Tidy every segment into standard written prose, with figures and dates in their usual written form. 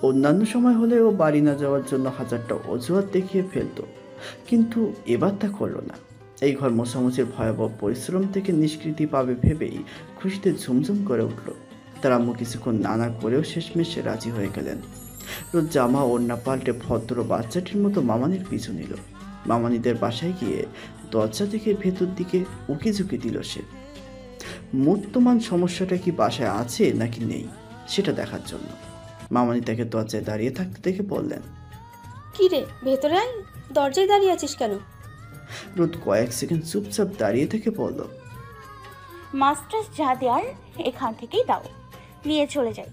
অন্যান্য সময় হলে ও বাড়ি না যাওয়ার জন্য হাজারটা অজুহাত দেখিয়ে ফেলতো, কিন্তু এবার তা করলো না। এই ঘর মোছামুছির ভয়াবহ পরিশ্রম থেকে নিষ্কৃতি পাবে ভেবেই খুশিতে ঝুমঝুম করে উঠল। তার আম্মু কিছুক্ষণ নানা করেও শেষমেশে রাজি হয়ে গেলেন। রোজ জামা ওড়না পাল্টে ভদ্র বাচ্চাটির মতো মামানির পিছু নিল। মামানিদের বাসায় গিয়ে দরজা থেকে ভেতর দিকে উকি ঝুঁকি দিল সে, মূর্তমান সমস্যাটা কি বাসায় আছে নাকি নেই সেটা দেখার জন্য। মামানি তাকে দরজায় দাঁড়িয়ে থাকতে দেখে বললেন, কি রে, ভেতরে আয়। দরজায় দাঁড়িয়ে আছিস কেন? রোদ কয়েক সেকেন্ড চুপচাপ দাঁড়িয়ে থেকে বলল, মাস্টার্স যা দেওয়ার এখান থেকেই দাও, নিয়ে চলে যাই।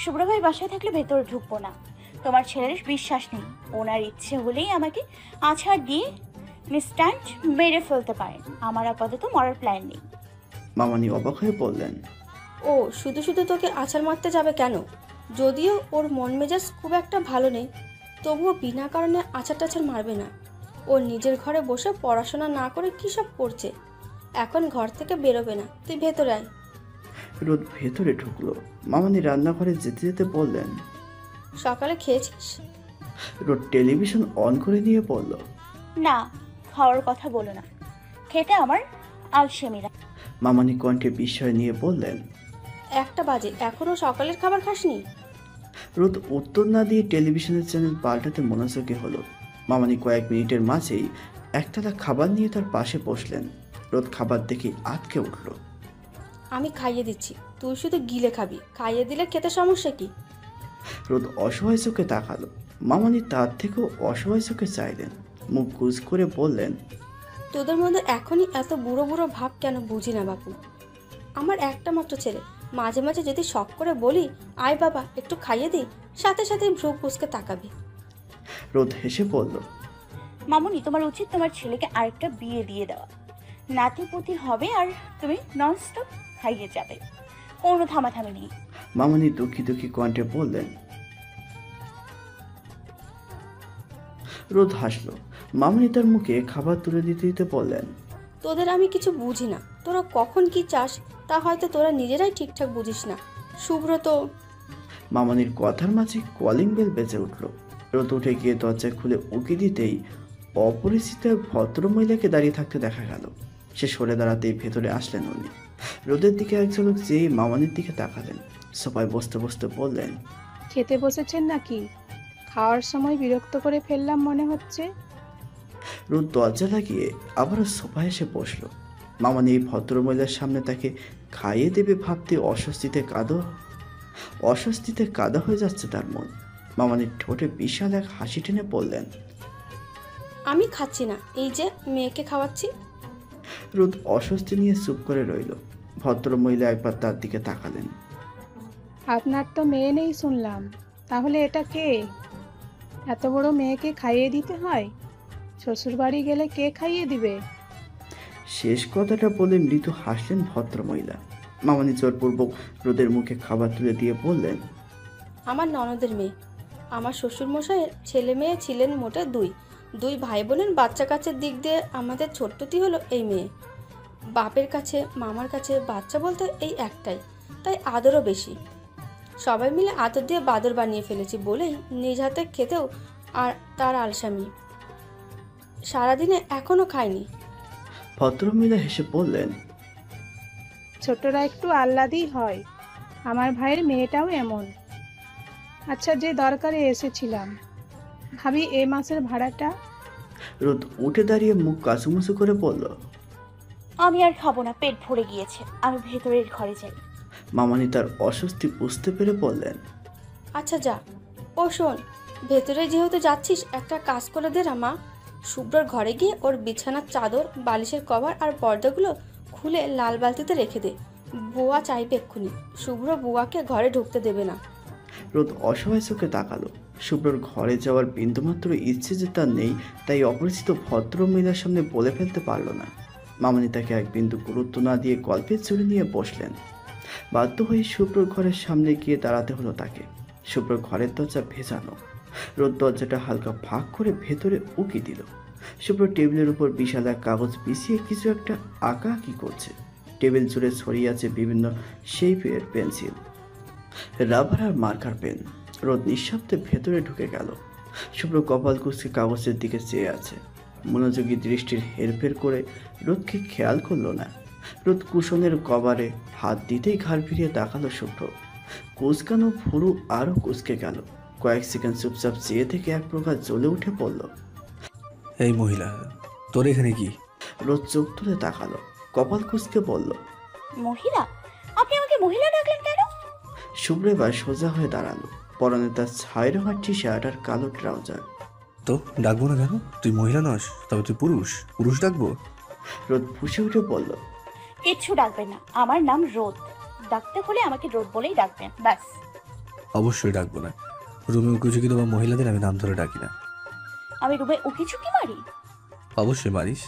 শুভ্র ভাই বাসায় থাকলে ভেতরে ঢুকবো না। তোমার ছেলের বিশ্বাস নেই, ওনার ইচ্ছে হলেই আমাকে আছাড় দিয়ে ইনস্ট্যান্ট মেরে ফেলতে পারেন। আমার আপাতত মরার প্ল্যান নেই। মামানি অবাক হয়ে বললেন, ও শুধু শুধু তোকে আছাড় মারতে যাবে কেন? যদিও ওর মন মেজাজ খুব একটা ভালো নেই, তবুও বিনা কারণে আছাড় টাছাড় মারবে না। ও নিজের ঘরে বসে পড়াশোনা না করে কী সব করছে, এখন ঘর থেকে বেরোবে না। তুই ভেতরে আয়। রোদ ভেতরে ঢুকলো। মামানি রান্নাঘরে যেতে যেতে বললেন, সকালে খেয়েছিস? রোদ টেলিভিশন অন করে নিয়ে বলল, না, খাওয়ার কথা বলো না, খেতে আমার আলসেমিরা। মামানি কণ্ঠে বিস্ময় নিয়ে বললেন, 1টা বাজে, এখনও সকালের খাবার খাসনি? রোদ উত্তর না দিয়ে টেলিভিশনের চ্যানেল পাল্টাতে মনোযোগী হলো। মামানি কয়েক মিনিটের মাঝেই একটানা খাবার নিয়ে তার পাশে বসলেন। রোদ খাবার দেখে আটকে উঠল। আমি খাইয়ে দিচ্ছি, তুই শুধু গিলে খাবি। খাইয়ে দিলে খেতে সমস্যা কি? রোদ অসহায় চোখে তাকালো। মামানি তার থেকেও অসহায় চোখে চাইলেন। মুখ গুজ করে বললেন, তোদের মধ্যে এখনই এত বুড়ো বুড়ো ভাব কেন বুঝি না বাপু। আমার একটা মাত্র ছেলে, মাঝে মাঝে যদি শখ করে বলি আয় বাবা একটু খাইয়ে দিই, সাথে সাথে ভ্রু কুঁচকে তাকাবি। রোদ হেসে বলল, মামুনি, তোমার উচিত তোমার ছেলেকে আরেকটা বিয়ে দিয়ে দেওয়া। নাতিপুতি হবে আর তুমি ননস্টপ খাইয়ে যাবে, কোনো থামাথামি নেই। মামানি দুঃখী দুঃখী কণ্ঠে বললেন। রোদ হাসলো। মামানি তার মুখে খাবার তুলে দিতে দিতে বললেন, তোদের আমি কিছু বুঝি না, তোরা কখন কি চাস তা হয়তো তোরা নিজেরাই ঠিকঠাক বুঝিস না। সুব্রত। মামানির কথার মাঝে কলিং বেল বেজে উঠল। রোদ উঠে গিয়ে দরজা খুলে উকি দিতেই অপরিচিত এক ভদ্রমহিলাকে দাঁড়িয়ে থাকতে দেখা গেল। সে সরে দাঁড়াতেই ভেতরে আসলেন উনি। রোদের দিকে এক ঝলক যেই মামানির দিকে তাকালেন, সোফায় বসতে বসতে বললেন, খেতে বসেছেন নাকি? খাওয়ার সময় বিরক্ত করে ফেললাম মনে হচ্ছে। রোদ দরজা লাগিয়ে আবারও সোফায় এসে বসল। মামানি এই ভদ্রমহিলার সামনে তাকে খাইয়ে দেবে ভাবতে অস্বস্তিতে কাদা হয়ে যাচ্ছে তার মন। মামানির ঠোঁটে বিশাল এক হাসি টেনে বললেন, আমি খাচ্ছি না, এই যে মেয়েকে খাওয়াচ্ছি। রোদ অস্বস্তি নিয়ে চুপ করে রইল। ভদ্রমহিলা একবার তার দিকে তাকালেন। আপনার তো মেয়ে নেই শুনলাম, তাহলে এটা কে? এত বড় মেয়েকে খাইয়ে দিতে হয়? শ্বশুর বাড়ি গেলে কে খাইয়ে দিবে? শেষ কথাটা বলে মৃদু হাসলেন ভদ্রমহিলা। মামানি জোরপূর্বক রোদের মুখে খাবার তুলে দিয়ে বললেন, আমার ননদের মেয়ে। আমার শ্বশুরমশাইয়ের ছেলে মেয়ে ছিলেন মোটে দুই। দুই ভাই বোনের বাচ্চা কাচ্চার দিক দিয়ে আমাদের ছোট্টটি হলো এই মেয়ে। বাপের কাছে মামার কাছে বাচ্চা বলতে এই একটাই, তাই আদরও বেশি। সবাই মিলে আদর দিয়ে বাদর বানিয়ে ফেলেছি বলেই নিজ হাতে খেতেও আর তার আলসামি। সারাদিনে এখনও খায়নি। ভদ্রমহিলা হেসে বললেন, ছোটরা একটু আহ্লাদই হয়, আমার ভাইয়ের মেয়েটাও এমন। আচ্ছা, যে দরকারে এসেছিলাম, ভাবি এ মাসের ভাড়াটা? রোদ উঠে দাঁড়িয়ে মুখ কাচুমুচু করে বলল, আমি আর খাবো না, পেট ভরে গিয়েছে, আমি ভেতরের ঘরে যাই। মামানি তার অস্বস্তি বুঝতে পেরে বললেন, আচ্ছা যা। ও শোন, ভেতরে যেহেতু যাচ্ছিস একটা কাজ করে দে না মা। শুভ্রর ঘরে গিয়ে ওর বিছানার চাদর, বালিশের কভার আর পর্দাগুলো খুলে লাল বালতিতে রেখে দে। বুয়া চাইবে এক্ষুনি। শুভ্র বুয়াকে ঘরে ঢুকতে দেবে না। রোদ অসহায় চোখে তাকালো। শুভ্রর ঘরে যাওয়ার বিন্দুমাত্র ইচ্ছে যে তার নেই, তাই অপরিচিত ভদ্রমহিলার সামনে বলে ফেলতে পারল না। মামানি তাকে এক বিন্দু গুরুত্ব না দিয়ে গল্পের চুরি নিয়ে বসলেন। বাধ্য হয়ে শুভ্রর ঘরের সামনে গিয়ে দাঁড়াতে হলো তাকে। শুভ্রর ঘরের দরজা ভেজানো। রোদ দরজাটা হালকা ফাঁক করে ভেতরে উকি দিল। শুভ্র টেবিলের উপর বিশাল এক কাগজ বিছিয়ে কিছু একটা আঁকাআঁকি করছে। টেবিল জুড়ে ছড়িয়ে আছে বিভিন্ন শেপের পেন্সিল, রাবার আর মার্কার পেন। রোদ নিঃশব্দে ভেতরে ঢুকে গেল। শুভ্র কপাল কুঁচকে কাগজের দিকে চেয়ে আছে। মনোযোগী দৃষ্টির হেরফের করে রোদকে খেয়াল করলো না। রোদ কুশনের কভারে হাত দিতেই ঘাড় ফিরিয়ে তাকালো শুভ্র। কুচকানো ভুরু আরও কুচকে গেল। কয়েক সেকেন্ড চুপচাপ চেয়ে থেকে এক প্রকার জ্বলে উঠে পড়ল। এই মহিলা, তোর এখানে কি? রোদ চোখ তুলে তাকালো, কপাল কুচকে বলল। মহিলা? আপনি আমাকে মহিলা ডাকলেন কেন? শুভ্র এবার সোজা হয়ে দাঁড়ালো। পরনে তার ছাই রঙের টি শার্ট আর কালো ট্রাউজার। তো ডাকবো না কেন? তুই মহিলা নস, তবে তুই পুরুষ। পুরুষ ডাকবো? রোদ ফুঁসে উঠে বলল। কিচ্ছু ডাকবেন না, আমার নাম রোদ। ডাকতে হলে আমাকে রোদ বলেই ডাকবেন, ব্যাস। অবশ্যই ডাকবো না। রুমে উকিঝুঁকি দেওয়া মহিলাদের আমি নাম ধরে ডাকি না। আমি রুমে উকিঝুঁকি মারি? অবশ্যই মারিস।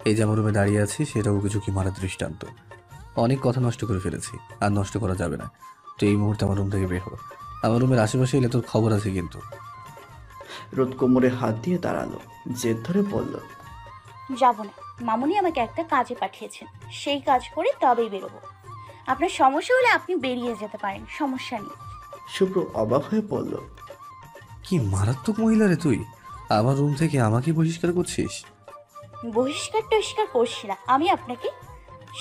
এই যে আমার রুমে দাঁড়িয়ে আছি সেটা উকিঝুঁকি মারার দৃষ্টান্ত। অনেক কথা নষ্ট করে ফেলেছি, আর নষ্ট করা যাবে না। তুই এই মুহূর্তে আমার রুম থেকে বের হো। আমার রুমের আশেপাশে এলে তোর খবর আছে কিন্তু। রোদ কোমরে হাত দিয়ে দাঁড়ালো, জেদ ধরে বলল। যাব না, মামুনি আমাকে একটা কাজে পাঠিয়েছেন, সেই কাজ করে তবেই বেরোবো। আপনার সমস্যা হলে আপনি বেরিয়ে যেতে পারেন, সমস্যা নেই। শুভ্র অবাক হয়ে বলল। কি মারাত্মক মহিলা রে তুই! আমার রুম থেকে আমাকে বহিষ্কার করছিস? বহিষ্কার টহিষ্কার করছি না, আমি আপনাকে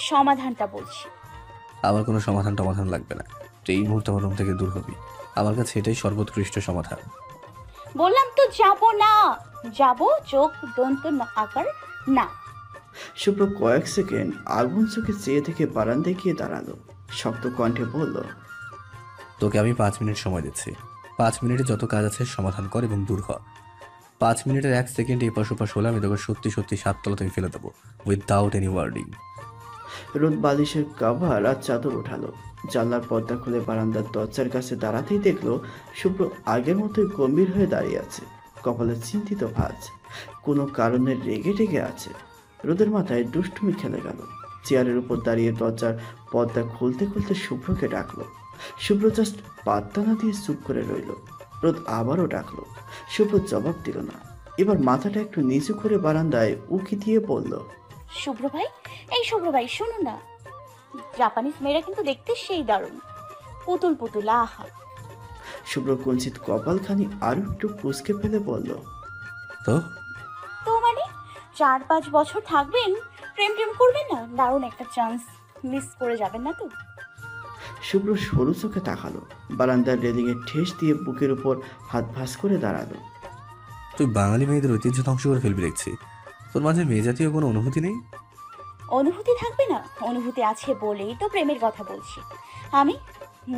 সমাধানটা বলছি। আমার কোনো সমাধান টমাধান লাগবে না। তুই এই মুহূর্তে আমার রুম থেকে দূর হবি। আমার কাছে এটাই সর্বোৎকৃষ্ট সমাধান। বললাম তো যাব না। যাব, চোখ দন্ত আকার না। শুভ্র কয়েক সেকেন্ড আগুন চোখে চেয়ে থেকে বারান্দায় গিয়ে দাঁড়ালো। শক্ত কণ্ঠে বলল। তোকে আমি 5 মিনিট সময় দিচ্ছি। 5 মিনিটে যত কাজ আছে সমাধান কর এবং দূর হ। 5 মিনিটের 1 সেকেন্ড এপাশ ওপাশ হলে আমি তোকে সত্যি সত্যি 7 তলা থেকে ফেলে দেবো, উইদাউট এনি ওয়ার্নিং। রোদ বালিশের কভার আর চাদর ওঠালো। জানলার পর্দা খুলে বারান্দার দরজার কাছে দাঁড়াতেই দেখলো শুভ্র আগের মতোই গম্ভীর হয়ে দাঁড়িয়ে আছে, কপালে চিন্তিত ভাঁজ। কোনো কারণে রেগে টেগে আছে। রোদের মাথায় দুষ্টুমি খেলে গেল। চেয়ারের উপর দাঁড়িয়ে দরজার পর্দা খুলতে খুলতে শুভ্রকে ডাকলো। শুভ্র জাস্ট পাত্তা না দিয়ে চুপ করে রইল। রোদ আবারও ডাকলো। শুভ্র জবাব দিল না। এবার মাথাটা একটু নিচু করে বারান্দায় উকি দিয়ে বলল। শুভ্র ভাই, এই শুভ্র ভাই, শুনুন না। জাপানিজ মেয়েরা কিন্তু দেখতে সেই দারুণ, পুতুল পুতুল, আহা। শুভ্র কুঞ্চিত কপালখানি আরো একটু কুঁচকে ফেলে বলল। তো তো মানে 4-5 বছর থাকবেন, প্রেম টেম করবেন না? দারুণ একটা চান্স মিস করে যাবেন না তো? শুভ্র সরু চোখে তাকালো। বারান্দার রেলিংয়ে ঠেস দিয়ে বুকের উপর হাত ভাঁজ করে দাঁড়ালো। তুই বাঙালি মেয়েদের ঐতিহ্য ধ্বংস করে ফেলবি দেখছি। তোর মাঝে মেয়ে জাতীয় কোনো অনুভূতি নেই? অনুভূতি থাকবে না? অনুভূতি আছে বলেই তো প্রেমের কথা বলছি। আমি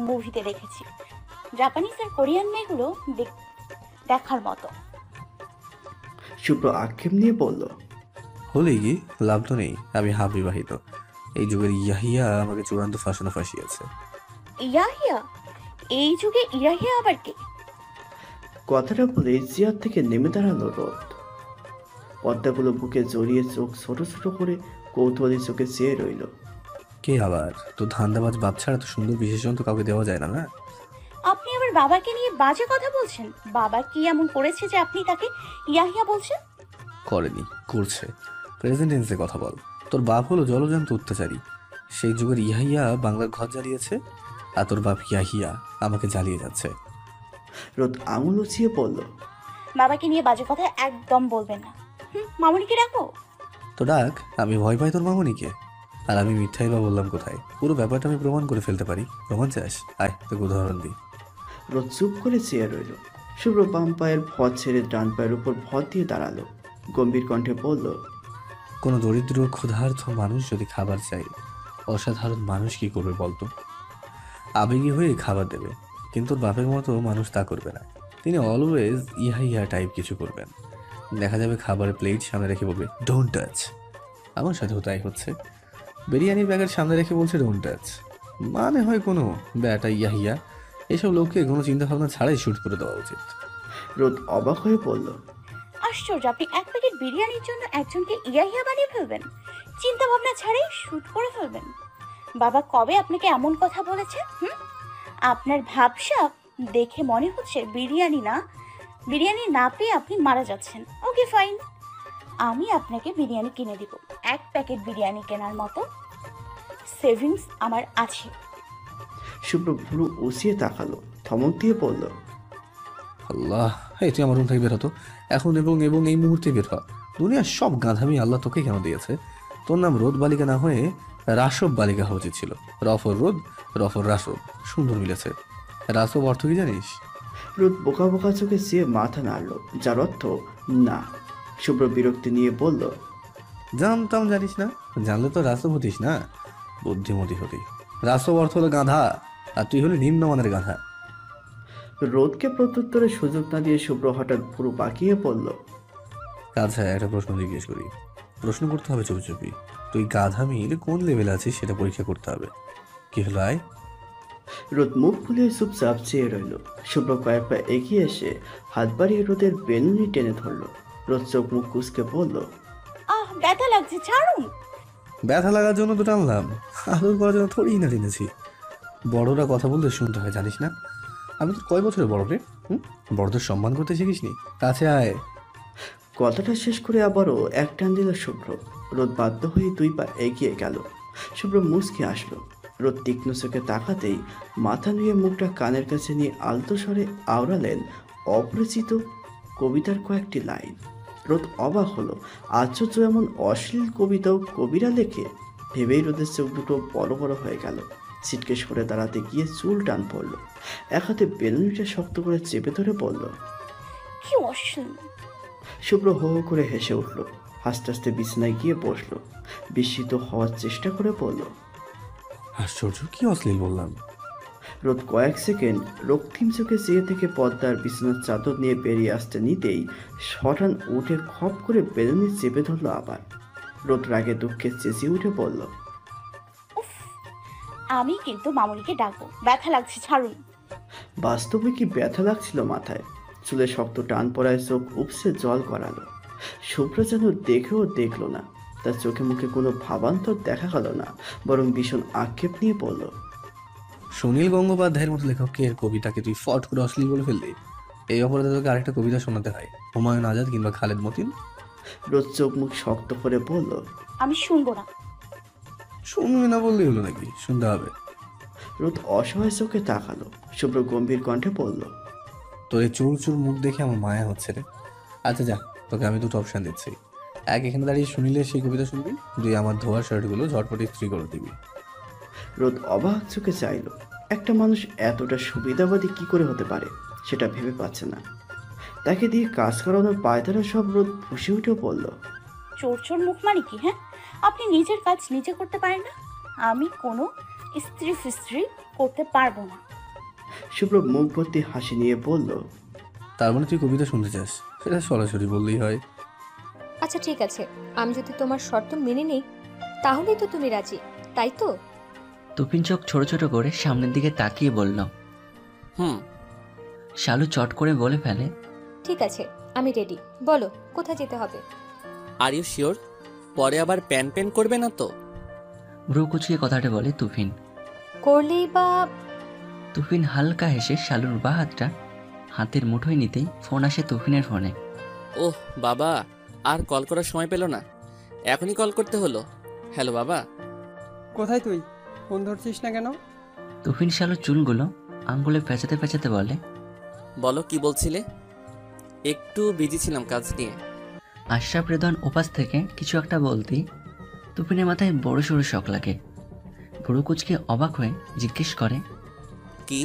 মুভিতে দেখেছি, জাপানিজ আর কোরিয়ান মেয়েগুলো দেখার মতো। শুভ্র আক্ষেপ নিয়ে বলল। হলেই কি লাভ তো নেই, আমি হাফ বিবাহিত। এই যুগের ইয়াহিয়া আমাকে চূড়ান্ত ফাঁসানো ফাঁসিয়েছে। ইয়াহিয়া? এই যুগে ইয়াহিয়া আবার কে? কথাটা বলে চেয়ার থেকে নেমে দাঁড়ালো রোদ। পর্দাগুলো বুকে জড়িয়ে চোখ ছোট ছোট করে কৌতূহলী চোখে চেয়ে রইল। কে আবার? তোর ধান্দাবাজ বাপ ছাড়া তো সুন্দর বিশেষণ তো কাউকে দেওয়া যায় না। না আপনি আবার বাবাকে নিয়ে বাজে কথা বলছেন? বাবা কি এমন করেছে যে আপনি তাকে ইয়াহিয়া বলছেন? করেনি, করছে। প্রেজেন্ট টেন্সে কথা বল। তোর বাপ হলো জলজন্ত অত্যাচারী। সেই যুগের ইয়াহিয়া বাংলার ঘর জ্বালিয়েছে, আর তোর বাপ ইয়াহিয়া আমাকে জ্বালিয়ে যাচ্ছে। রোদ আঙুল উঁচিয়ে বলল। বাবাকে নিয়ে বাজে কথা একদম বলবেন না। মামুনিকে ডাকো। তো ডাক, আমি ভয় পাই তোর মামনিকে। আর আমি মিথ্যাই বা বললাম কোথায়? পুরো ব্যাপারটা আমি প্রমাণ করে ফেলতে পারি। প্রমাণ চাস? আয় তোকে উদাহরণ দিই। রোদ চুপ করে চেয়ে রইল। শুভ্র বাম পায়ের ভর ছেড়ে ডান পায়ের উপর ভর দিয়ে দাঁড়ালো। গম্ভীর কণ্ঠে বলল। কোনো দরিদ্র ক্ষুধার্ত মানুষ যদি খাবার চায়, অসাধারণ মানুষ কি করবে বলতো? আবেগী হয়ে খাবার দেবে, কিন্তু ওর বাপের মতো মানুষ তা করবে না। তিনি অলওয়েজ ইহা ইহা টাইপ কিছু করবেন। দেখা যাবে খাবারের প্লেট সামনে রেখে বলবে ডোন্ট টাচ। আমার সাথেও তাই হচ্ছে। বিরিয়ানির প্যাকেট সামনে রেখে বলছে ডোন্ট টাচ। মানে হয় কোনো ব্যাটা ইয়াহিয়া। এসব লোককে কোনো চিন্তাভাবনা ছাড়াই শ্যুট করে দেওয়া উচিত। রোদ অবাক হয়ে বলল। আশ্চর্য, আপনি এক প্যাকেট বিরিয়ানির জন্য একজনকে ইয়াহিয়া বানিয়ে ফেলবেন? চিন্তা ভাবনা ছাড়াই শুট করে ফেলবেন? বাবা কবে আপনাকে এমন কথা বলেছে? আপনার ভাবসাব দেখে মনে হচ্ছে বিরিয়ানি না পেয়ে আপনি মারা যাচ্ছেন। ওকে ফাইন, আমি আপনাকে বিরিয়ানি কিনে দিব, 1 প্যাকেট বিরিয়ানি কেনার মতো। সেভিংস আমার আছে। শুভ্র ভুরু উঁচিয়ে তাকালো, ধমক দিয়ে বলল, আল্লাহ, এই তুই আমার রুম থেকে বের হতো এখন, এবং এবং এই মুহূর্তে বের হ। দুনিয়ার সব গাধামি আল্লাহ তোকে কেন দিয়েছে? তোর নাম রোদ বালিকা না হয়ে রাসব বালিকা হওয়া উচিত ছিল। রফর রোদ, রফর রাসব, সুন্দর মিলেছে। রাসব অর্থ কি জানিস? রোদ বোকা বোকা চোখে চেয়ে মাথা নাড়ল, যার অর্থ না। শুভ্র বিরক্তি নিয়ে বলল, জানতাম জানিস না, জানলে তো রাসব হতিস না, বুদ্ধিমতী হতি। রাসব অর্থ হলো গাধা, আর তুই হলি নিম্নমানের গাধা। রোদকে প্রত্যুত্তরের সুযোগ না দিয়ে শুভ্র হঠাৎ ভুরু বাঁকিয়ে বলল, আচ্ছা, একটা প্রশ্ন জিজ্ঞেস করি। প্রশ্ন করতে হবে চুপি চুপি। তুই গাধামির কোন লেভেলে আছিস সেটা পরীক্ষা করতে হবে। কি হলো আয়? রোদ মুখ ফুলিয়ে চুপচাপ চেয়ে রইল। শুভ্র কয়েক পা এগিয়ে এসে হাত বাড়িয়ে রোদের বেনুনি টেনে ধরল। রোদ চোখ মুখ কুচকে বলল, ব্যথা লাগছে, ছাড়ুন। ব্যথা লাগার জন্য তো টানলাম, আদর করার জন্য থোড়ি না টেনেছি। বড়রা কথা বলতে শুনতে হয়, জানিস না? আমি তো কয় বছরের বড় রে? বড়দের সম্মান করতে শিখিসনি? কাছে আয়। কথাটা শেষ করে আবারও এক টান দিল শুভ্র। রোদ বাধ্য হয়ে 2 পা এগিয়ে গেল। শুভ্র মুচকে আসলো। রোদ তীক্ষ্ণ চোখে তাকাতেই মাথা নুয়ে মুখটা কানের কাছে নিয়ে আলতো স্বরে আওড়ালেন অপরিচিত কবিতার কয়েকটি লাইন। রোদ অবাক হলো, আশ্চর্য, এমন অশ্লীল কবিতাও কবিরা লেখে। ভেবেই রোদের চোখ দুটো বড় বড় হয়ে গেল। ছিটকে সরে দাঁড়াতে গিয়ে চুল টান পড়ল। এক হাতে বেলুনিটা শক্ত করে চেপে ধরে বলল, কি অশ্লীল। শুভ্র হো হো করে হেসে উঠল। হাসতে হাসতে বিছানায় গিয়ে বসলো। বিস্মিত হওয়ার চেষ্টা করে বলল, আশ্চর্য, কি অশ্লীল বললাম? রোদ কয়েক সেকেন্ড রক্তিম চোখে চেয়ে থেকে পদ্মার বিছানার চাদর নিয়ে বেরিয়ে আসতে নিতেই শটান উঠে খপ করে বেলুনি চেপে ধরলো আবার। রোদ রাগে দুঃখে চেঁচিয়ে উঠে বলল, উফ, আমি কিন্তু মামুনিকে ডাকবো, ব্যথা লাগছে, ছাড়ুন। বাস্তবে কি ব্যথা লাগছিল মাথায়? চুলে শক্ত টান পড়ায় চোখ উপসে জল গড়ালো। শুভ্র যেন দেখেও দেখলো না। তার চোখে মুখে কোনো ভাবান্তর দেখা গেল না, বরং ভীষণ আক্ষেপ নিয়ে বলল, সুনীল গঙ্গোপাধ্যায়ের মতো লেখকের কবিতাকে তুই ফট করে অশ্লীল বলে ফেললি। এই অপরাধে তোকে আরেকটা কবিতা শোনাতে হয়, হুমায়ুন আজাদ কিংবা খালেদ মতিন। রোদ চোখ মুখ শক্ত করে বলল, আমি শুনবো না। শুনবি না বললেই হলো নাকি, শুনতে হবে। রোদ অসহায় চোখে তাকালো। শুভ্র গম্ভীর কণ্ঠে বলল, তোর এই চুর চুর মুখ দেখে আমার মায়া হচ্ছে রে। আচ্ছা যা, তোকে আমি দুটো অপশান দিচ্ছি। এক, এখানে দাঁড়িয়ে শুনিলে সেই কবিতা শুনবি। দুই, আমার ধোয়া শার্টগুলো ঝটপট ইস্ত্রি করে দিবি। রোদ অবাক চোখে চাইল। একটা মানুষ এতটা সুবিধাবাদী কি করে হতে পারে সেটা ভেবে পাচ্ছে না। তাকে দিয়ে কাজ করানোর পায়তারা সব রোদ ফুসে উঠেও বলল, চোর চোর মুখ মানে কি? হ্যাঁ, আপনি নিজের কাজ নিজে করতে পারেন না? আমি কোনো স্ত্রী ফিস্ত্রি করতে পারবো না। শুভ্র মুখ ভর্তি হাসি নিয়ে বলল, তার মানে তুই কবিতা শুনতে চাস, সেটা সরাসরি বললেই হয়। আচ্ছা ঠিক আছে, আমি যদি তোমার শর্ত মেনে নিই তাহলেই তো তুমি রাজি, তাই তো? তুপিন চোখ ছোট ছোট করে সামনের দিকে তাকিয়ে বলল, হুম। শালু চট করে বলে ফেলে, ঠিক আছে, আমি রেডি। বলো কোথায় যেতে হবে? Are you sure? পরে আবার প্যান প্যান করবে না তো? ভ্রু কুচিয়ে কথাটা বলে তুফিন। করলেই বা? তুফিন হালকা হেসে শালুর বা হাতটা হাতের মুঠোয় নিতেই ফোন আসে তুফিনের ফোনে। ওহ বাবা, আর কল করার সময় পেল না, এখনই কল করতে হলো। হ্যালো বাবা। কোথায় তুই? ফোন ধরছিস না কেন? তুফিন শালুর চুলগুলো আঙ্গুলে পেঁচাতে পেঁচাতে বলে, বলো কি বলছিলে? একটু বিজি ছিলাম কাজ নিয়ে। আশরাফ রেদওয়ান ওপাশ থেকে কিছু একটা বলতেই তুফিনের মাথায় বড় সড়ো শখ লাগে। ভ্রু কুচকে অবাক হয়ে জিজ্ঞেস করে, কি?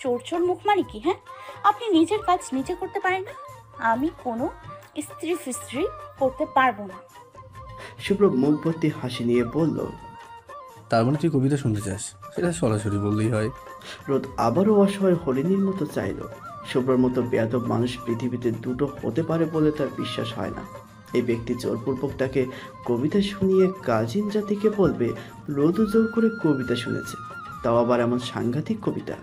চোর চোর মুখ মানে কি? হ্যাঁ, আপনি নিজের কাজ নিজে করতে পারেন না? আমি কোনো স্ত্রী ফিস্ত্রি করতে পারবো না। শুভ্র মুখ ভর্তি হাসি নিয়ে বলল, তার মানে তুই কবিতা শুনতে চাস, সেটা সরাসরি বললেই হয়। রোদ আবারও অসহায় হরিণীর মতো চাইল। শুভ্রর মতো বেয়াদব মানুষ পৃথিবীতে দুটো হতে পারে বলে তার বিশ্বাস হয় না। এই ব্যক্তি জোরপূর্বক তাকে কবিতা শুনিয়ে কাজিন জাতিকে বলবে রোদ জোর করে কবিতা শুনেছে, তাও আবার এমন সাংঘাতিক কবিতা।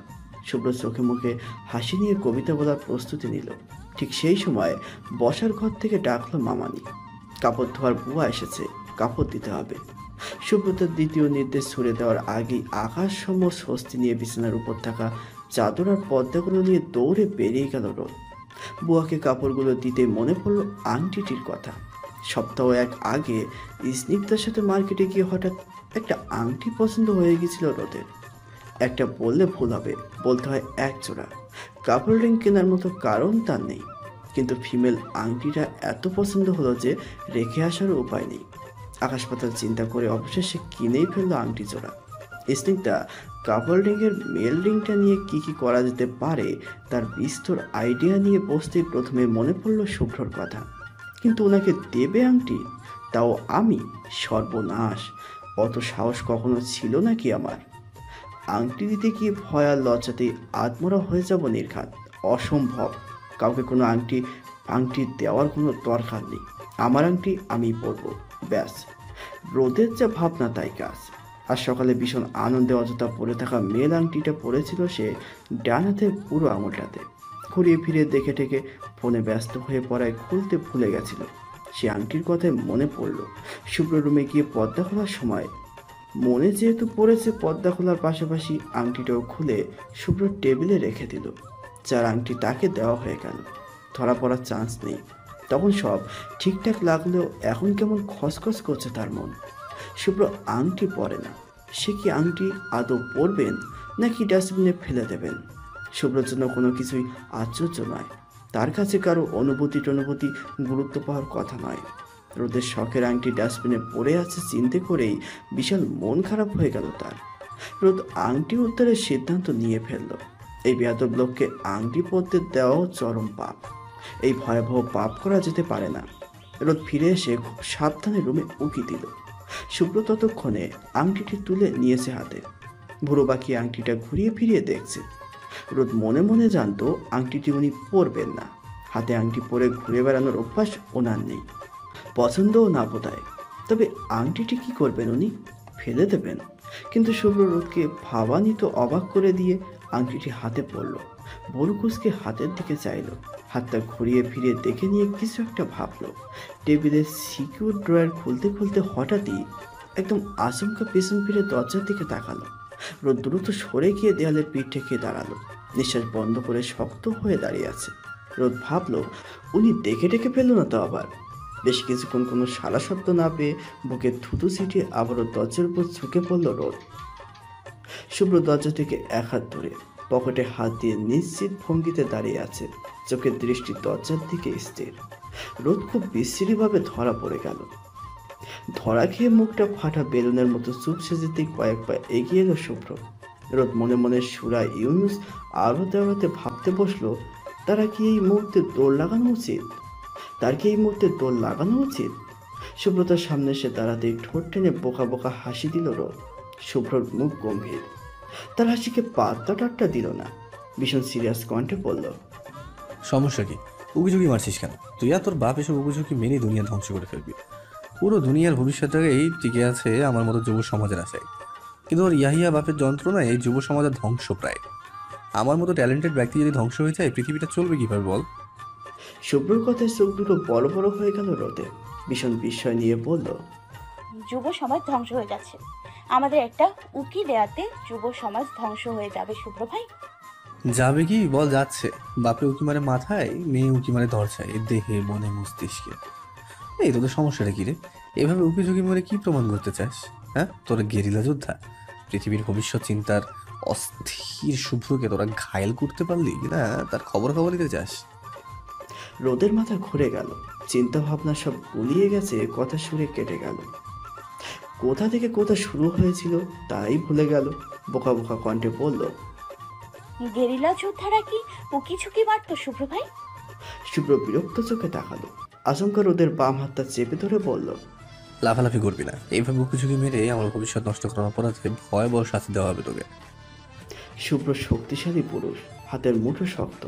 শুভ্র চোখে মুখে হাসি নিয়ে কবিতা বলার প্রস্তুতি নিল। ঠিক সেই সময় বসার ঘর থেকে ডাকলো মামানি। কাপড় ধোয়ার বুয়া এসেছে, কাপড় দিতে হবে। সুব্রতার দ্বিতীয় নির্দেশ ছুড়ে দেওয়ার আগেই আকাশ সম স্বস্তি নিয়ে বিছানার উপর থাকা চাদর আর পর্দাগুলো নিয়ে দৌড়ে বেরিয়ে গেল রোদ। বুয়াকে কাপড়গুলো দিতে মনে পড়লো আংটিটির কথা। সপ্তাহ এক আগে স্নিগ্ধার সাথে মার্কেটে গিয়ে হঠাৎ একটা আংটি পছন্দ হয়ে গেছিল রোদের। একটা বললে ভুল হবে, বলতে হয় এক জোড়া। কাপড় রিং কেনার মতো কারণ তার নেই, কিন্তু ফিমেল আংটিটা এত পছন্দ হলো যে রেখে আসার উপায় নেই। আকাশ পাতাল চিন্তা করে অবশেষে কিনেই ফেললো আংটি জোড়া। স্নিগ্ধা কাপড় রিংয়ের মেল রিংটা নিয়ে কি করা যেতে পারে তার বিস্তর আইডিয়া নিয়ে বসতেই প্রথমে মনে পড়লো শুভ্রর কথা। কিন্তু ওনাকে দেবে আংটি, তাও আমি? সর্বনাশ! অত সাহস কখনো ছিল নাকি আমার? আংটি দিতে গিয়ে ভয় আর লজ্জাতেই আত্মরা হয়ে যাব নির্ঘাত। অসম্ভব। কাউকে কোনো আংটি দেওয়ার কোনো দরকার নেই। আমার আংটি আমিই পরবো, ব্যাস। রোদের যা ভাবনা তাই কাজ। আর সকালে ভীষণ আনন্দে অযথা পরে থাকা মেল আংটিটা পরেছিল সে ডান হাতের পুরো আঙুলটাতে। ঘুরিয়ে ফিরে দেখে টেকে ফোনে ব্যস্ত হয়ে পড়ায় খুলতে ভুলে গেছিল। সে আংটির কথায় মনে পড়ল শুভ্র রুমে গিয়ে পর্দা খোলার সময়। মনে যেহেতু পড়েছে, পর্দা খোলার পাশাপাশি আংটিটাও খুলে শুভ্র টেবিলে রেখে দিল। যার আংটি তাকে দেওয়া হয়ে গেল, ধরা পড়ার চান্স নেই। তখন সব ঠিকঠাক লাগলেও এখন কেমন খসখস করছে তার মন। শুভ্র আংটি পরে না। সে কি আংটি আদৌ পরবেন নাকি ডাস্টবিনে ফেলে দেবেন? শুভ্রর জন্য কোনো কিছুই আশ্চর্য নয়। তার কাছে কারো অনুভূতি গুরুত্ব পাওয়ার কথা নয়। রোদের শখের আংটি ডাস্টবিনে পড়ে আছে চিন্তে করেই বিশাল মন খারাপ হয়ে গেল তার। রোদ আংটি উদ্ধারের সিদ্ধান্ত নিয়ে ফেলল। এই বেয়াদব লোককে আংটি পরতে দেওয়াও চরম পাপ। এই ভয়াবহ পাপ করা যেতে পারে না। রোদ ফিরে এসে খুব সাবধানে রুমে উকি দিল। শুভ্র ততক্ষণে আংটিটি তুলে নিয়েছে হাতে। ভুরো বাকি আংটিটা ঘুরিয়ে ফিরিয়ে দেখছে। রোদ মনে মনে জানতো আংটিটি উনি পরবেন না। হাতে আংটি পরে ঘুরে বেড়ানোর অভ্যাস ওনার নেই, পছন্দও না বোধহয়। তবে আংটিটি কি করবেন উনি? ফেলে দেবেন? কিন্তু শুভ্র রোদকে ভাবানিত অবাক করে দিয়ে আংটিটি হাতে পড়ল। বরুকুসকে হাতের দিকে চাইল। হাতটা ঘুরিয়ে ফিরিয়ে দেখে নিয়ে কিছু একটা ভাবলো। টেবিলের সিকিউর ড্রয়ার খুলতে খুলতে হঠাৎই একদম আচমকা পেছন ফিরে দরজার দিকে তাকালো। রোদ দ্রুত সরে গিয়ে দেয়ালে পিঠ ঠেকিয়ে দাঁড়ালো। নিঃশ্বাস বন্ধ করে শক্ত হয়ে দাঁড়িয়ে আছে। রোদ ভাবলো উনি দেখে ফেললো না তো আবার। বেশ কিছুক্ষণ কোনো সারা শব্দ না পেয়ে বুকে থুতু ছিটিয়ে আবারও দরজার উপর ঝুঁকে পড়ল রোদ। শুভ্র দরজা থেকে এক হাত ধরে পকেটে হাত দিয়ে নিশ্চিত ভঙ্গিতে দাঁড়িয়ে আছে, চোখের দৃষ্টি দরজার দিকে স্থির। রোদ খুব বিশ্রীভাবে ধরা পড়ে গেল। ধরা খেয়ে মুখটা ফাটা বেলুনের মতো চুপসে যেতেই কয়েক পা এগিয়ে এলো শুভ্র। রোদ মনে মনে সূরা ইউনুস আওড়াতে আওড়াতে ভাবতে বসলো, তারা কি এই মুহূর্তে দৌড় লাগানো উচিত? তার কি এই মুহূর্তে দৌড় লাগানো উচিত? শুভ্রতার সামনে এসে দাঁড়াতেই ঠোঁট টেনে বোকা বোকা হাসি দিল রোদ। শুভ্রর মুখ গম্ভীর, তার হাসিকে পাত্তা টাট্টা দিল না। ভীষণ সিরিয়াস কণ্ঠে বলল, সমস্যা কি? উকিঝুঁকি মারছিস কেন? তুই আর তোর বাপ এসব উকিঝুঁকি মেনে দুনিয়া ধ্বংস করে ফেলবি। পুরো দুনিয়ার ভবিষ্যৎটাকেই টিকে আছে আমার মতো যুব সমাজের আশায়। কিন্তু ওর ইয়াহিয়া বাপের যন্ত্রণায় এই যুব সমাজের ধ্বংস প্রায়। আমার মতো ট্যালেন্টেড ব্যক্তি যদি ধ্বংস হয়ে যায় পৃথিবীটা চলবে কিভাবে বল? শুভ্রর কথায় চোখ দুটো বড় বড় হয়ে গেল রোদে। ভীষণ বিস্ময় নিয়ে বলল, যুব সমাজ ধ্বংস হয়ে যাচ্ছে। আমাদের একটা উকি দেয়াতে যুব সমাজ ধ্বংস হয়ে যাবে শুভ্র ভাই। যাবে কি বল? যাচ্ছে। বাপে উকি মারে মাথায়, মেয়ে উকি মারে দরজায়, দেহে মনে মস্তিষ্কে। এই তোদের সমস্যাটা কি রে? এভাবে উকি ঝুঁকি মরে কি প্রমাণ করতে চাস? হ্যাঁ, তোরা গেরিলা যোদ্ধা? পৃথিবীর ভবিষ্যৎ চিন্তার অস্থির শুভ্রকে তোরা ঘায়েল করতে পারলি না? তার খবর নিতে চাস? রোদের মাথা ঘুরে গেল। চিন্তা ভাবনা সব গুলিয়ে গেছে, কথা সুরে কেটে গেল। কোথা থেকে কোথা শুরু হয়েছিল তাই ভুলে গেল। বোকা বোকা কণ্ঠে বলল, গেরিলা যোদ্ধারা কি উকি ঝুঁকি মারতো শুভ্র ভাই? শুভ্র বিরক্ত চোখে তাকালো। আচমকা রোদের বাম হাতটা চেপে ধরে বলল, লাফালাফি করবি না। এইভাবে উকি ঝুঁকি মেরে আমার ভবিষ্যৎ নষ্ট করার অপরাধে ভয়াবহ শাস্তি দেওয়া হবে তোকে। শুভ্র শক্তিশালী পুরুষ, হাতের মুঠো শক্ত।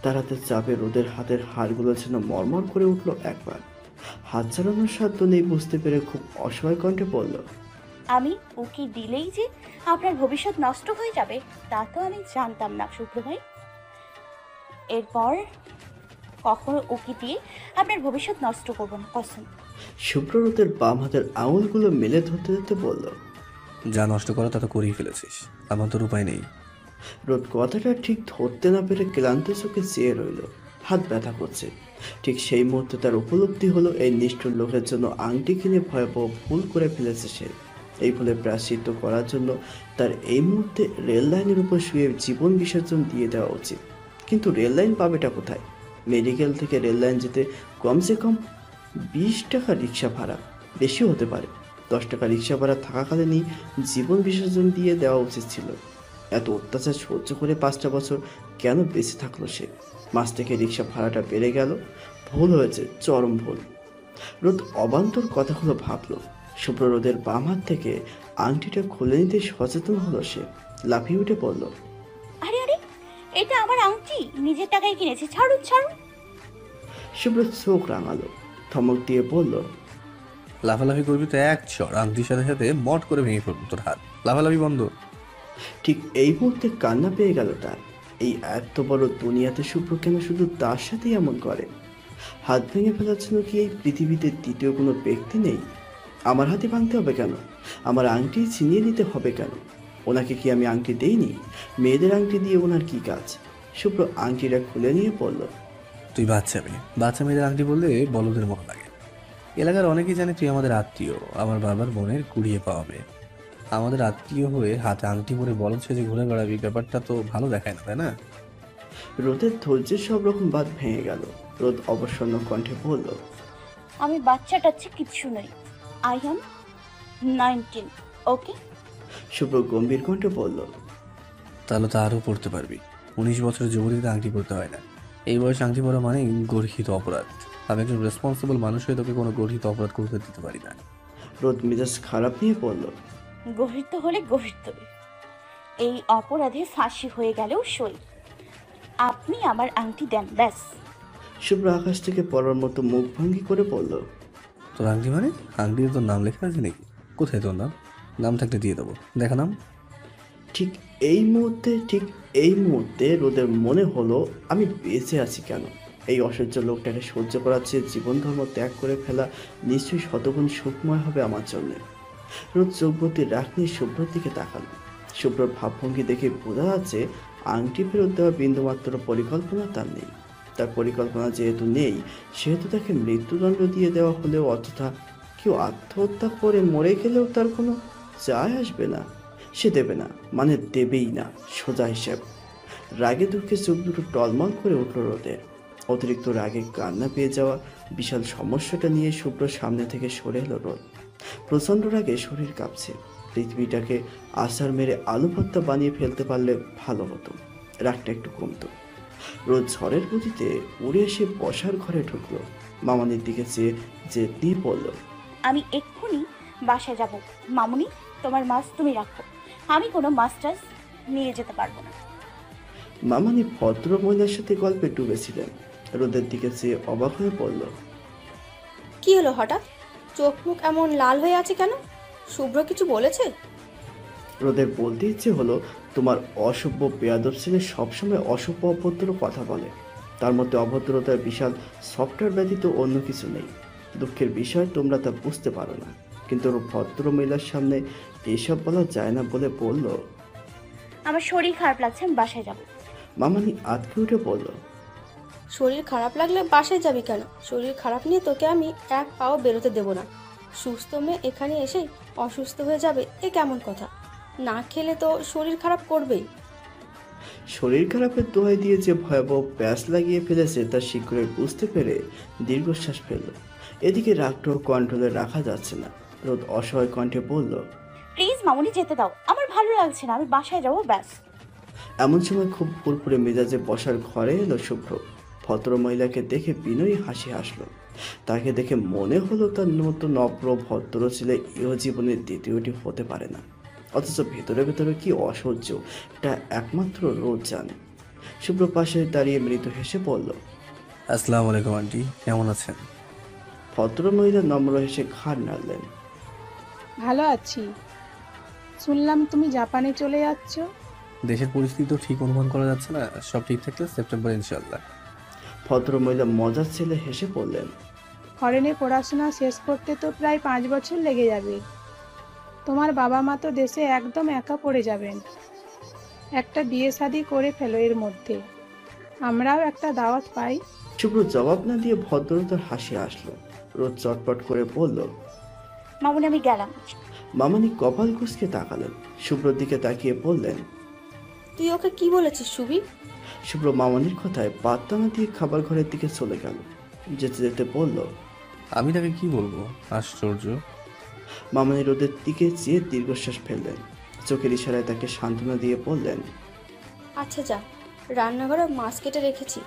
তার হাতের চাপে রোদের হাতের হাড়গুলো যেন মরমর করে উঠল একবার। হাত চালানোর সাধ্য নেই বুঝতে পেরে খুব অসহায় কণ্ঠে বলল, আমি উকি দিলেই যে আপনার ভবিষ্যৎ নষ্ট হয়ে যাবে তা তো আমি জানতাম না শুভ্র ভাই। এরপর কখনো উকি দিয়ে আপনার ভবিষ্যৎ নষ্ট করব না, কসম। শুভ্র রোদের বাম হাতের আঙুলগুলো মেলে ধরতে ধরতে বলল। যা নষ্ট করা তা তো করেই ফেলেছিস, আমার তোর উপায় নেই। রোদ কথাটা ঠিক ধরতে না পেরে ক্লান্ত চোখে চেয়ে রইল। হাত ব্যথা করছে। ঠিক সেই মুহূর্তে তার উপলব্ধি হলো এই নিষ্ঠুর লোকের জন্য আংটি কিনে ভয়াবহ ভুল করে ফেলেছে সে। এই ভুলে প্রায়শ্চিত্ত করার জন্য তার এই মুহূর্তে রেল লাইনের উপর শুয়ে জীবন বিসর্জন দিয়ে দেওয়া উচিত। কিন্তু রেল লাইন পাবেটা কোথায়? মেডিকেল থেকে রেল লাইন যেতে কমসে কম 20 টাকা রিক্সা ভাড়া, বেশিও হতে পারে। 10 টাকা রিক্সা ভাড়া থাকাকালীনই জীবন বিসর্জন দিয়ে দেওয়া উচিত ছিল। এত অত্যাচার সহ্য করে 5টা বছর কেন বেঁচে থাকলো সে? মাস থেকে রিক্সা ভাড়াটা বেড়ে গেল। ভুল হয়েছে, চরম ভুল। রোদ অবান্তর কথাগুলো ভাবলো। শুভ্র রোদের বাম হাত থেকে আংটিটা খুলে নিতে সচেতন হলো সে। লাফিয়ে উঠে পড়ল। আরে আরে, এটা আমার আংটি, নিজের টাকায় কিনেছি, ছাড়ুন ছাড়ুন। শুভ্র চোখ রাঙালো, ধমক দিয়ে বলল। লাফালাফি করবি তো এক চড় আংটির সাথে সাথে মট করে ভেঙে পড়বো তোর হাত। লাফালাফি বন্ধ। ঠিক এই মুহূর্তে কান্না পেয়ে গেল তার। এই এত বড় দুনিয়াতে শুভ্র কেন শুধু তার সাথেই এমন করে? হাত ভেঙে ফেলার জন্য কি এই পৃথিবীতে দ্বিতীয় কোনো ব্যক্তি নেই? আমার হাতে ভাঙতে হবে কেন? আমার আংটি ছিনিয়ে নিতে হবে কেন? ওনাকে কি আমি আংটি দেইনি? মেয়েদের আংটি দিয়ে ওনার কি কাজ? শুভ্র আংটিটা খুলে নিয়ে বলল। তুই বাচ্চা মেয়ে, বাচ্চা মেয়েদের আংটি বললে বলদের মতো লাগে। এলাকার অনেকেই জানে তুই আমাদের আত্মীয়, আমার বাবার বোনের কুড়িয়ে পাওয়া মেয়ে। আমাদের আত্মীয় হয়ে হাতে আংটি পরে বলদ সেজে ঘুরে বেড়াবি, ব্যাপারটা তো ভালো দেখায় না, তাই না? রোদের ধৈর্যের সব রকম বাদ ভেঙে গেল। রোদ অবসন্ন কণ্ঠে বলল। আমি বাচ্চা টাচ্চা কিচ্ছু নই, আই এম 19, ওকে? শুভ্র গম্ভীর কণ্ঠে বলল। তাহলে তো আরও পড়তে পারবি। 19 বছরের যুবতীতে আংটি পরতে হয় না। এই বয়সে আংটি পরা মানে গর্হিত অপরাধ। আমি একজন রেসপন্সিবল মানুষ হয়ে তোকে কোনো গর্হিত অপরাধ করতে দিতে পারি না। রোদ মেজাজ খারাপ নিয়ে বলল। গর্হিত হলে গর্হিত, এই অপরাধে ফাঁসি হয়ে গেলেও সই। আপনি আমার আংটি দেন, ব্যাস। শুভ্র আকাশ থেকে পড়ার মতো মুখ ভঙ্গি করে বলল। তোর আংটি মানে? আংটিতে তোর নাম লেখা আছে নাকি? কোথায় তোর নাম? নাম থাকলে দিয়ে দেবো, দেখা নাম। ঠিক এই মুহূর্তে রোদের মনে হলো আমি বেঁচে আছি কেন? এই অসহ্য লোকটাকে সহ্য করার চেয়ে জীবন ধর্ম ত্যাগ করে ফেলা নিশ্চয়ই শতগুণ সুখময় হবে আমার জন্য। রোদ চোখবর্তী রাখ নিয়ে শুভ্রর দিকে তাকাল। শুভ্রর ভাবভঙ্গি দেখে বোঝা যাচ্ছে আংটি ফেরত দেওয়ার বিন্দুমাত্র পরিকল্পনা তার নেই। তার পরিকল্পনা যেহেতু নেই, সেহেতু তাকে মৃত্যুদণ্ড দিয়ে দেওয়া হলেও অযথা কেউ আত্মহত্যা করে মরে গেলেও তার কোনো যায় আসবে না। সে দেবে না, মানে দেবেই না, সোজা হিসাব। রাগে দুঃখে চোখ দুটো টলমল করে উঠল রোদের। অতিরিক্ত রাগে কান্না পেয়ে যাওয়া বিশাল সমস্যাটা নিয়ে শুভ্র সামনে থেকে সরে এলো রোদ। প্রচণ্ড রাগে শরীর কাঁপছে। পৃথিবীটাকে আছাড় মেরে আলু ভর্তা বানিয়ে ফেলতে পারলে ভালো হতো, রাগটা একটু কমতো। রোদ ঝড়ের গতিতে উড়ে এসে বসার ঘরে ঢুকলো। মামানির দিকে চেয়ে যেতেই বলল। আমি এক্ষুনি বাসায় যাব। মামুনি, তোমার মাছ তুমি রাখো, আমি কোনো মাছ টাছ নিয়ে যেতে পারবো না। মামানি ভদ্র মহিলার সাথে গল্পে ডুবেছিলেন। রোদের দিকে চেয়ে অবাক হয়ে পড়ল। কি হলো হঠাৎ? চোখ মুখ এমন লাল হয়ে আছে কেন? শুভ্র কিছু বলেছে? রোদের বলতে ইচ্ছে হলো, তোমার অসভ্য বেয়াদব ছেলে সবসময় অসভ্য অভদ্র কথা বলে। তার মধ্যে অভদ্রতার বিশাল সফটওয়্যার ব্যতীত অন্য কিছু নেই। দুঃখের বিষয় তোমরা তা বুঝতে পারো না। কিন্তু ভদ্র মহিলার সামনে এসব বলা যায় না বলে বলল। আমার শরীর খারাপ লাগছে, আমি বাসায় যাব। মামানি আটকে উঠে বলল। শরীর খারাপ লাগলে বাসায় যাবি কেন? শরীর খারাপ নিয়ে তোকে আমি এক পাও বেরোতে দেবো না। সুস্থ মেয়ে এখানে এসেই অসুস্থ হয়ে যাবে, এ কেমন কথা? না খেলে তো শরীর খারাপ করবেই। শরীর খারাপের দোহাই দিয়ে যে ভয়াবহ প্যাঁচ লাগিয়ে ফেলেছে তা শীঘ্রই বুঝতে পেরে দীর্ঘশ্বাস ফেলল। এদিকে রাগটাও কন্ট্রোলে রাখা যাচ্ছে না। রোদ অসহায় কণ্ঠে বলল। প্লিজ মামুনি, যেতে দাও, আমার ভালো লাগছে না, আমি বাসায় যাবো, ব্যাস। এমন সময় খুব ফুরফুরে মেজাজে বসার ঘরে এলো শুভ্র। ভদ্র মহিলাকে দেখে বিনয়ী হাসি হাসলো। তাকে দেখে মনে হলো তার মতো নম্র ভদ্র ছেলে ইহ জীবনের দ্বিতীয়টি হতে পারে না। অথচ ভেতরে ভেতরে কি অসহ্য এটা একমাত্র রোদ জানে। শুভ্র পাশে দাঁড়িয়ে মৃদু হেসে বলল। আসসালামু আলাইকুম আন্টি, কেমন আছেন? ভদ্র মহিলা নম্র হেসে ঘাড় নাড়লেন। ভালো আছি। শুনলাম তুমি জাপানে চলে যাচ্ছ। দেশের পরিস্থিতি তো ঠিক অনুমান করা যাচ্ছে না, সব ঠিক থাকলে সেপ্টেম্বর ইনশাল্লাহ। ভদ্র মহিলা মজার ছেলে হেসে বললেন। ফরেনে পড়াশোনা শেষ করতে তো প্রায় 5 বছর লেগে যাবে। তোমার বাবা মা তো দেশে একদম একা পড়ে যাবেন। একটা বিয়ে শাদি করে ফেলো এর মধ্যে, আমরাও একটা দাওয়াত পাই। শুভ্র জবাব না দিয়ে ভদ্রতার হাসি আসলো। রোদ চটপট করে বলল। মামুনি আমি গেলাম। মামনি কপাল কুঁচকে তাকালেন। শুভ্রর দিকে তাকিয়ে বললেন। তুই ওকে কি বলেছিস সুবি? শুভ্র মামনির কথায় পাত্তা না দিয়ে খাবার ঘরের দিকে চলে গেল। যেতে যেতে বলল। আমি তাকে কি বলবো? আশ্চর্য। মামনি রোদের দিকে চেয়ে দীর্ঘশ্বাস ফেললেন। চোখের ইশারায় তাকে সান্ত্বনা দিয়ে বললেন। আচ্ছা যা, রান্নাঘরে মাছ কেটে রেখেছি,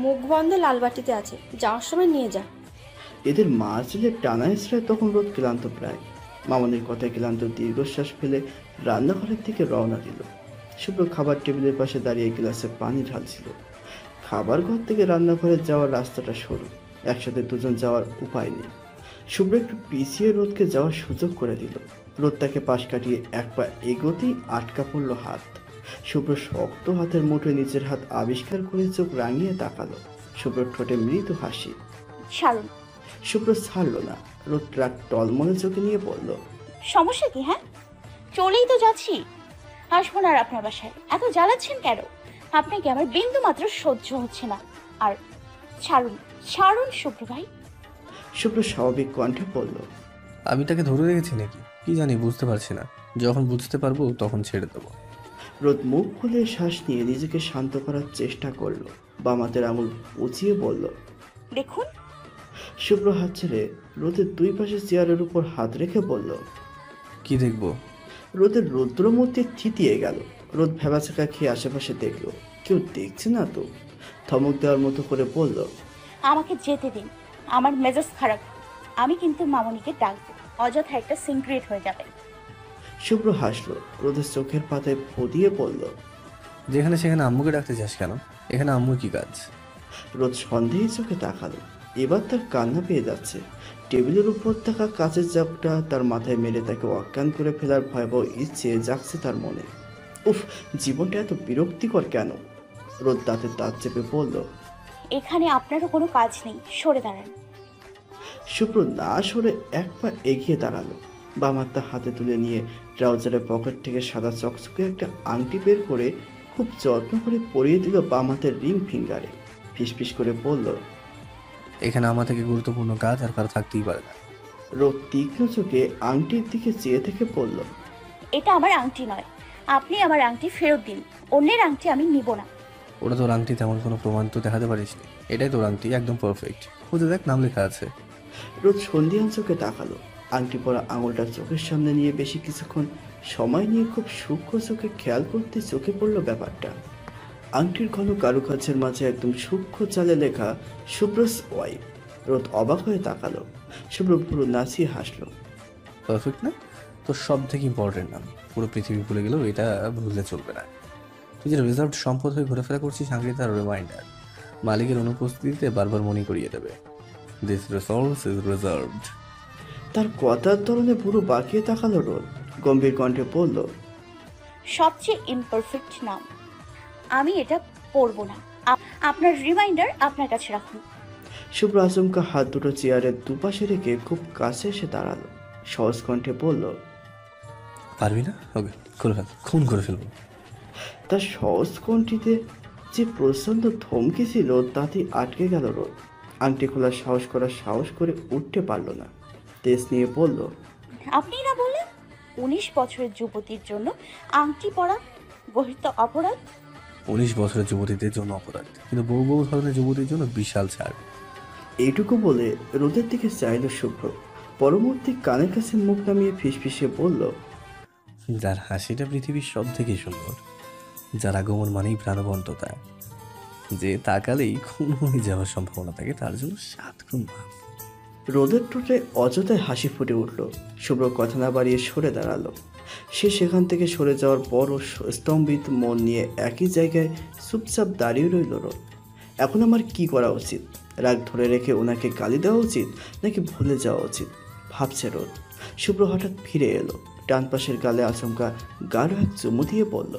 মুখ বন্ধ লাল বাটিতে আছে, যাওয়ার সময় নিয়ে যা। এদের মাছ দিলে টানা ইসরায় তখন রোদ ক্লান্ত প্রায়। মামনির কথায় ক্লান্ত দীর্ঘশ্বাস ফেলে রান্নাঘরের দিকে রওনা দিল। শুভ্র খাবার টেবিলের পাশে দাঁড়িয়ে গ্লাসে পানি ঢালছিল। খাবার ঘর থেকে রান্নাঘরে যাওয়ার রাস্তাটা সরু, একসাথে দুজন যাওয়ার উপায় নেই। শুভ্র একটু পিছিয়ে রোদকে যাওয়ার সুযোগ করে দিল। রোদ তাকে পাশ কাটিয়ে এক পা এগোতেই আটকা পড়ল হাত। শুভ্র শক্ত হাতের মুঠোয় নিজের হাত আবিষ্কার করে চোখ রাঙিয়ে তাকালো। শুভ্রর ঠোঁটে মৃদু হাসি। ছাড়ুন। শুভ্র ছাড়ল না। রোদ রাগ টলমলে চোখে নিয়ে বলল। সমস্যা কি? হ্যাঁ, চলেই তো যাচ্ছি, আসবো না আর আপনার বাসায়। এত জ্বালাচ্ছেন কেন? আপনাকে আমার বিন্দু মাত্র সহ্য হচ্ছে না। আর ছাড়ুন, ছাড়ুন শুভ্র ভাই। শুভ্র স্বাভাবিক কণ্ঠে বলল। আমি তাকে ধরে রেখেছি নাকি কি জানি, বুঝতে পারছি না। যখন বুঝতে পারবো তখন ছেড়ে দেবো। রোদ মুখ খুলে শ্বাস নিয়ে নিজেকে শান্ত করার চেষ্টা করলো। বাম হাতের আঙুল উঁচিয়ে বলল। দেখুন। শুভ্র হাত ছেড়ে রোদের দুই পাশে চেয়ারের উপর হাত রেখে বলল। কি দেখবো? রোদের রৌদ্রমূর্তি থিতিয়ে গেল। রোদ ভেবাচাকা খেয়ে আশেপাশে দেখলো, কেউ দেখছে না তো। ধমক দেওয়ার মতো করে বলল। আমাকে যেতে দিন, আমার মেজাজ খারাপ। আমি কিন্তু মামনিকে ডাকবো, অযথা একটা সিক্রেট হয়ে যাবে। শুভ্র হাসলো। রোদের চোখের পাতায় ফু দিয়ে বলল। যেখানে সেখানে আম্মুকে ডাকতে চাস কেন? এখানে আম্মুর কি কাজ? রোদ সন্দেহের চোখে তাকালো। এবার তার কান্না পেয়ে যাচ্ছে। টেবিলের উপর থাকা কাঁচের জাপটা তার মাথায় মেরে তাকে অজ্ঞান করে ফেলার ভয়াবহ ইচ্ছে জাগছে তার মনে। উফ, জীবনটা এত বিরক্তিকর কেন? রোদ দাঁতের দাঁত চেপে বলল। এখানে আপনারও কোনো কাজ নেই, সরে দাঁড়ান। শুভ্র না সরে এক পা এগিয়ে দাঁড়ালো। বাম হাতটা হাতে তুলে নিয়ে ট্রাউজারের পকেট থেকে সাদা চকচকে একটা আংটি বের করে খুব যত্ন করে পরিয়ে দিল বাম হাতের রিং ফিঙ্গারে। ফিসফিস করে বলল। এখানে আমার থেকে গুরুত্বপূর্ণ কাজ আর কারো থাকতেই পারে না। রোদ তীক্ষ্ণ চোখে আংটির দিকে চেয়ে থেকে বলল। এটা আমার আংটি নয়, আপনি আমার আংটি ফেরত দিন। অন্যের আংটি আমি নিব না। ওটা তোর আংটি, তেমন কোনো প্রমাণ তো দেখাতে পারিস নি। এটাই তোর আংটি, একদম পারফেক্ট। খুঁজে দেখ, নাম লেখা আছে। রোদ সন্ধিহান চোখে তাকালো। আংটি পরা আঙুলটা চোখের সামনে নিয়ে বেশি কিছুক্ষণ সময় নিয়ে খুব সূক্ষ্ম চোখে খেয়াল করতে চোখে পড়ল ব্যাপারটা। আংটির ঘন কারুকার্যের মাঝে একদম সূক্ষ্ম চালে লেখা শুভ্রস ওয়াইফ। রোদ অবাক হয়ে তাকালো। শুভ্র পুরো নাচিয়ে হাসলো। পারফেক্ট না? তোর সব থেকে ইম্পর্টেন্ট নাম। পুরো পৃথিবী ভুলে গেলেও এটা ভুললে চলবে না। তুই যে রিজার্ভ সম্পদ হয়ে ঘোরাফেরা করছিস, আংটি তার রিমাইন্ডার। মালিকের অনুপস্থিতিতে বারবার মনে করিয়ে দেবে, দিস রিসোর্স ইজ রিজার্ভড। তার কথার ধরনে পুরো বাকিয়ে তাকালো রোদ। গম্ভীর কণ্ঠে বলল। সবচেয়ে ইমপারফেক্ট নাম। আমি এটা পড়বো না। আপনার রিমাইন্ডার আপনার কাছে রাখুন। শুভ্র আচমকা হাত দুটো চেয়ারের দুপাশে রেখে খুব কাছে এসে দাঁড়ালো। সহজ কণ্ঠে বলল। পারবি না? ওকে, করে ফেল, খুন করে ফেলবো। তার সহজ কণ্ঠিতে যে প্রচণ্ড ধমকি ছিল তাতেই আটকে গেল রোদ। আংটি খোলার সাহস করে উঠতে পারল না। তেজ নিয়ে বলল। আপনি না বললেন 19 বছরের যুবতীর জন্য আংটি পরা গর্হিত অপরাধ? 19 বছরের যুবতীদের জন্য অপরাধ, কিন্তু বউ বউ ধরনের যুবতীর জন্য বিশাল ছাড়। এইটুকু বলে রোদের দিকে চাইল শুভ্র। পরবর্তী কানের কাছে মুখ নামিয়ে ফিসফিসে বলল। যার হাসিটা পৃথিবীর সব থেকে সুন্দর, যার আগমন মানেই প্রাণবন্ততা, যে তাকালেই খুন হয়ে যাওয়ার সম্ভাবনা থাকে, তার জন্য 7 খুন মাফ। রোদের ঠোঁটে অযথায় হাসি ফুটে উঠল। শুভ্র কথা না বাড়িয়ে সরে দাঁড়ালো। সে সেখান থেকে সরে যাওয়ার পরও স্তম্ভিত মন নিয়ে একই জায়গায় চুপচাপ দাঁড়িয়ে রইল রোদ। এখন আমার কি করা উচিত? রাগ ধরে রেখে ওনাকে গালি দেওয়া উচিত নাকি ভুলে যাওয়া উচিত ভাবছে রোদ। শুভ্র হঠাৎ ফিরে এলো। ডান পাশের গালে আচমকা গাঢ় এক চুমু দিয়ে বলল।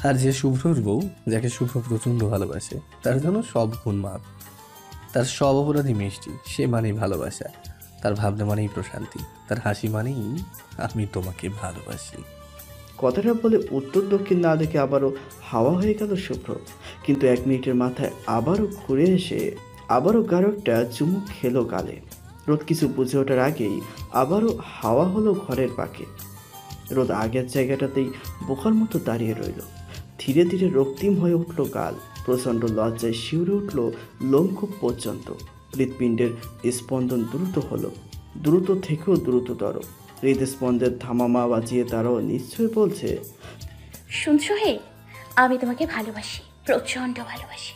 আর যে শুভ্রর বউ, যাকে শুভ্র প্রচণ্ড ভালোবাসে, তার জন্য সব খুন মাফ। তার সব অপরাধী মিষ্টি, সে মানেই ভালোবাসা, তার ভাবনা মানেই প্রশান্তি, তার হাসি মানেই আমি তোমাকে ভালোবাসি। কথাটা বলে উত্তর দক্ষিণ না দেখে আবারও হাওয়া হয়ে গেল শুভ্র। কিন্তু 1 মিনিটের মাথায় আবারও ঘুরে এসে আবারও গাঢ় একটা চুমুক খেলো গালে। রোদ কিছু বুঝে ওঠার আগেই আবারও হাওয়া হলো ঘরের পাকে। রোদ আগের জায়গাটাতেই বোকার মতো দাঁড়িয়ে রইল। ধীরে ধীরে রক্তিম হয়ে উঠল গাল, প্রচণ্ড লজ্জায় শিউরে উঠল লোমকূপ পর্যন্ত। হৃৎপিণ্ডের স্পন্দন দ্রুত হলো, দ্রুত থেকেও দ্রুততর। হৃদস্পন্দের ধামামা বাজিয়ে তারাও নিশ্চয় বলছে, শুনছো হে, আমি তোমাকে ভালোবাসি, প্রচণ্ড ভালোবাসি।